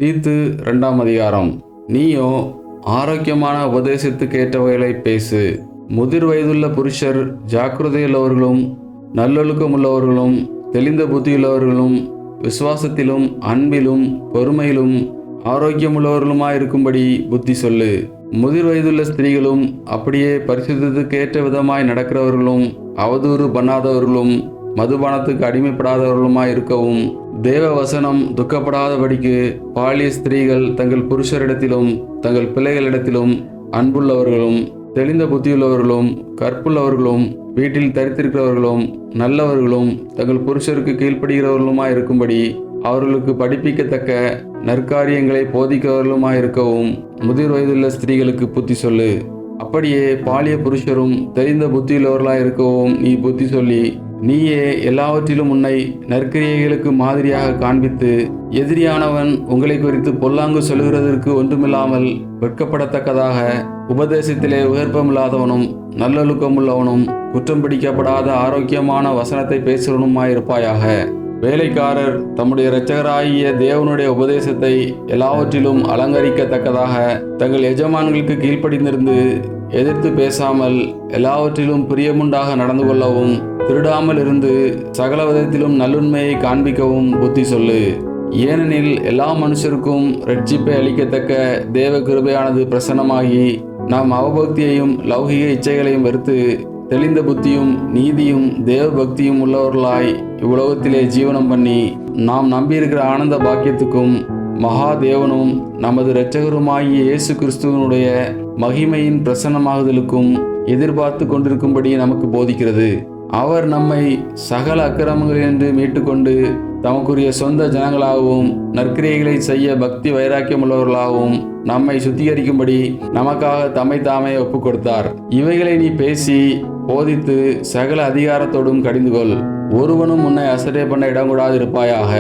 தீத்து 2ஆம் அதிகாரம். நீயோ ஆரோக்கியமான உபதேசத்துக்கேற்றவைகளை பேசு. முதிர் வயதுள்ள புருஷர் ஜாக்கிரதையுள்ளவர்களும் நல்லொழுக்கமுள்ளவர்களும் தெளிந்த புத்தியுள்ளவர்களும் விசுவாசத்திலும் அன்பிலும் பொறுமையிலும் ஆரோக்கியமுள்ளவர்களுமாயிருக்கும்படி புத்தி சொல்லு. முதிர் வயதுள்ள ஸ்திரீகளும் அப்படியே பரிசுத்தத்துக்கேற்ற விதமாய் நடக்கிறவர்களும் அவதூறு பண்ணாதவர்களும் மதுபானத்துக்கு அடிமைப்படாதவர்களுமாயிருக்கவும், தேவ வசனம் துக்கப்படாதபடிக்கு பாலிய ஸ்திரீகள் தங்கள் புருஷரிடத்திலும் தங்கள் பிள்ளைகளிடத்திலும் அன்புள்ளவர்களும் தெளிந்த புத்தியுள்ளவர்களும் கற்புள்ளவர்களும் வீட்டில் தரித்திருக்கிறவர்களும் நல்லவர்களும் தங்கள் புருஷருக்கு கீழ்ப்படுகிறவர்களுமாயிருக்கும்படி அவர்களுக்கு படிப்பிக்கத்தக்க நற்காரியங்களை போதிக்கிறவர்களுமாயிருக்கவும் முதிர் வயதுள்ள ஸ்திரீகளுக்கு புத்தி சொல்லு. அப்படியே பாலிய புருஷரும் தெரிந்த புத்தியுள்ளவர்களாயிருக்கவும் நீ புத்தி சொல்லி, நீயே எல்லாவற்றிலும் உன்னை நற்கிரியைகளுக்கு மாதிரியாக காண்பித்து, எதிரியானவன் உங்களை குறித்து பொல்லாங்கு சொல்லுகிறதற்கு ஒன்றுமில்லாமல் வெட்கப்படத்தக்கதாக உபதேசத்திலே உயர்ப்பமில்லாதவனும் நல்லொழுக்கமுள்ளவனும் குற்றம் பிடிக்கப்படாத ஆரோக்கியமான வசனத்தை பேசுகிறவனுமாயிருப்பாயாக. வேலைக்காரர் தம்முடைய இரட்சகராகிய தேவனுடைய உபதேசத்தை எல்லாவற்றிலும் அலங்கரிக்கத்தக்கதாக தங்கள் எஜமான்களுக்கு கீழ்ப்படிந்திருந்து எதிர்த்து பேசாமல் எல்லாவற்றிலும் பிரியமுண்டாக நடந்து கொள்ளவும், திருடாமல் இருந்து சகல விதத்திலும் நல்லுண்மையை காண்பிக்கவும் புத்தி சொல்லு. ஏனெனில் எல்லா மனுஷருக்கும் இரட்சிப்பை அளிக்கத்தக்க தேவ கிருபையானது பிரசன்னமாகி, நாம் அவபக்தியையும் லௌகிக இச்சைகளையும் வெறுத்து தெளிந்த புத்தியும் நீதியும் தேவ பக்தியும் உள்ளவர்களாய் இவ்வுலகத்திலே ஜீவனம் பண்ணி, நாம் நம்பியிருக்கிற ஆனந்த பாக்கியத்துக்கும் மகாதேவனும் நமது இரட்சகருமாகிய இயேசு கிறிஸ்துவனுடைய மகிமையின் பிரசன்னமாகுதலுக்கும் எதிர்பார்த்து கொண்டிருக்கும்படி நமக்கு போதிக்கிறது. அவர் நம்மை சகல அக்கிரமங்களினின்று மீட்டுக்கொண்டு தமக்குரிய சொந்த ஜனங்களாகவும் நற்கிரியைகளை செய்ய பக்தி வைராக்கியமுள்ளவர்களாகவும் நம்மை சுத்திகரிக்கும்படி நமக்காக தம்மை தாமே ஒப்புக் கொடுத்தார். இவைகளை நீ பேசி போதித்து சகல அதிகாரத்தோடும் கடிந்துகொள். ஒருவனும் உன்னை அசட்டை பண்ண இடங்கூடாது இருப்பாயாக.